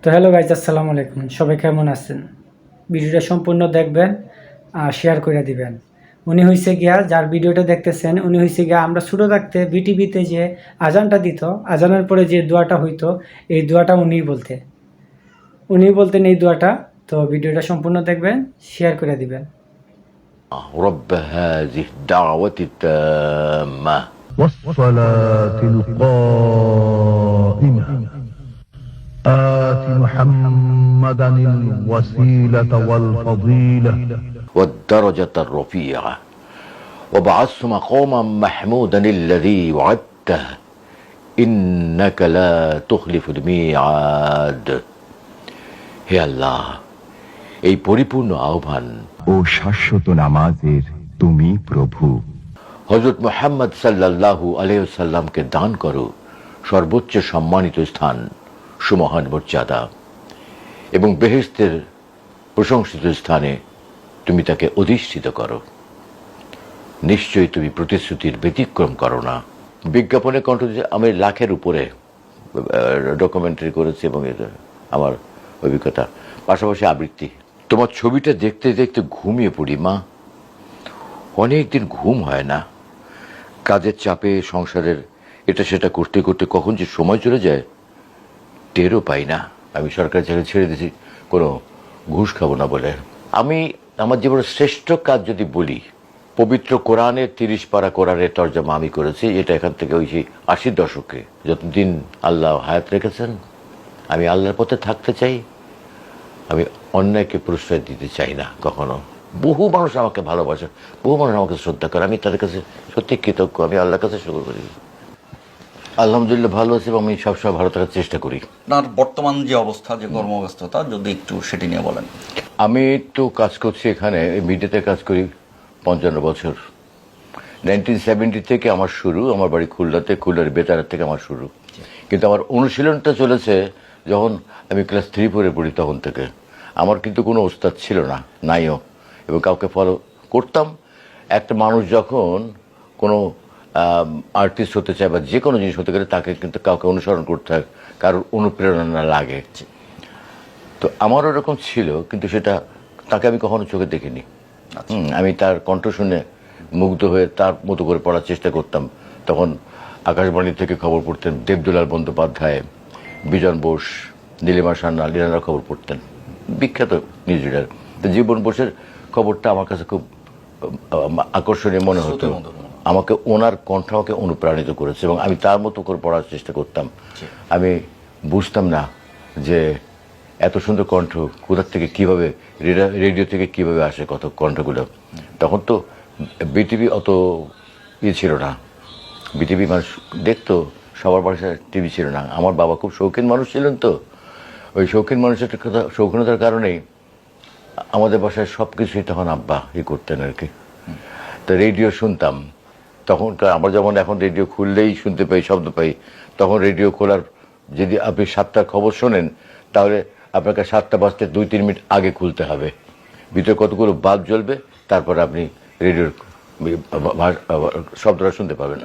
তো hello guys, আসসালামু আলাইকুম। সবাই কেমন আছেন? ভিডিওটা সম্পূর্ণ দেখবেন আর শেয়ার করে দিবেন। উনি হইছে গিয়া, যার ভিডিওটা দেখতেছেন, উনি হইছে গিয়া আমরা ছোটো থাকতে বিটিভিতে যে আজানটা দিত, আজানের পরে যে দোয়াটা হইতো, এই দোয়াটা উনিই বলতেন এই দোয়াটা। তো ভিডিওটা সম্পূর্ণ দেখবেন, শেয়ার করে দিবেন। رب هذه الدعوة التامة والصلاة القائمة آت محمدا الوسيلة والفضيلة والدرجة الرفيعة وابعثه مقاما محمودا الذي وعدته إنك لا تخلف الميعاد. হে আল্লাহ, এই পরিপূর্ণ আহ্বান ও শাশ্বত নামাজের তুমি প্রভু। হযরত মুহাম্মদ সাল্লাল্লাহু আলাইহি ওয়াসাল্লামকে দান করো সর্বোচ্চ সম্মানিত স্থান, সুমহান মর্যাদা, এবং বেহেশতের প্রশংসিত স্থানে তুমি তাকে অধিষ্ঠিত করো। নিশ্চয়ই তুমি প্রতিশ্রুতির ব্যতিক্রম করো না। বিজ্ঞাপনে কণ্ঠ দিয়ে আমি লাখের উপরে ডকুমেন্টারি করেছি এবং এটা আমার অভিজ্ঞতা, পাশাপাশি আবৃত্তি। তোমার ছবিটা দেখতে দেখতে ঘুমিয়ে পড়ি মা। অনেকদিন ঘুম হয় না, কাজের চাপে, সংসারের এটা সেটা করতে করতে কখন যে সময় চলে যায় টেরও পাই না। আমি সরকারি চাকরি ছেড়ে দিয়েছি কোনো ঘুষ খাবো না বলে। আমি আমার জীবনের শ্রেষ্ঠ কাজ যদি বলি, পবিত্র কোরআনের 30 পারা কোরআনের তর্জমা আমি করেছি। এটা এখান থেকে ওই 80 দশকে, যতদিন আল্লাহ হায়াত রেখেছেন আমি আল্লাহর পথে থাকতে চাই। আমি অন্যায়কে প্রশ্রয় দিতে চাই না কখনো। বহু মানুষ আমাকে ভালোবাসে, বহু মানুষ আমাকে শ্রদ্ধা করে, আমি তাদের কাছে সত্যি কৃতজ্ঞ। আমি আল্লাহর কাছে শুকর করি। আলহামদুলিল্লাহ ভালো আছি এবং আমি সবসময় ভালো থাকার চেষ্টা করি। আপনার বর্তমান যে অবস্থা, যে কর্মব্যস্ততা, যদি একটু সেটি নিয়ে বলেন। আমি তো কাজ করছি এখানে, মিডিয়াতে কাজ করি 55 বছর। 1970 থেকে আমার শুরু। আমার বাড়ি খুলনাতে, খুলনার বেতারের থেকে আমার শুরু। কিন্তু আমার অনুশীলনটা চলেছে যখন আমি ক্লাস 3-4 পড়ি, তখন থেকে। আমার কিন্তু কোনো ওস্তাদ ছিল না, নাইও, এবং কাউকে ফলো করতাম। একটা মানুষ যখন কোনো আর্টিস্ট হতে চায় বা যে কোনো জিনিস হতে গেলে তাকে কিন্তু কাউকে অনুসরণ করতে হয়, কারোর অনুপ্রেরণা লাগে। তো আমারও এরকম ছিল, কিন্তু সেটা তাকে আমি কখনো চোখে দেখিনি। আমি তার কণ্ঠ শুনে মুগ্ধ হয়ে তার মতো করে পড়ার চেষ্টা করতাম। তখন আকাশবাণী থেকে খবর পড়তেন দেবদুলাল বন্দ্যোপাধ্যায়, বিজন বোস, নীলিমা সান্যাল, এনারা খবর পড়তেন, বিখ্যাত নিউজ রিডার। তো জীবন বোসের খবরটা আমার কাছে খুব আকর্ষণীয় মনে হতো। আমাকে ওনার কণ্ঠ আমাকে অনুপ্রাণিত করেছে এবং আমি তার মতো করে পড়ার চেষ্টা করতাম। আমি বুঝতাম না যে এত সুন্দর কণ্ঠ কোথা থেকে, কীভাবে, রেডিও থেকে কীভাবে আসে কত কণ্ঠগুলো। তখন তো বিটিভি অত ছিল না, বিটিভি মানুষ দেখতো, সবার বাসায় টিভি ছিল না। আমার বাবা খুব শৌখিন মানুষ ছিলেন, তো ওই শৌখিন মানুষের শৌখিনতার কারণেই আমাদের বাসায় সব কিছুই তখন আব্বা করতেন আর কি। তো রেডিও শুনতাম তখনকার। আমরা যেমন এখন রেডিও খুললেই শুনতে পাই, শব্দ পাই, তখন রেডিও খোলার, যদি আপনি 7টার খবর শোনেন তাহলে আপনাকে 7টা বাজতে 2-3 মিনিট আগে খুলতে হবে। ভিতরে কতগুলো বাল্ব জ্বলবে, তারপর আপনি রেডিওর শব্দটা শুনতে পাবেন।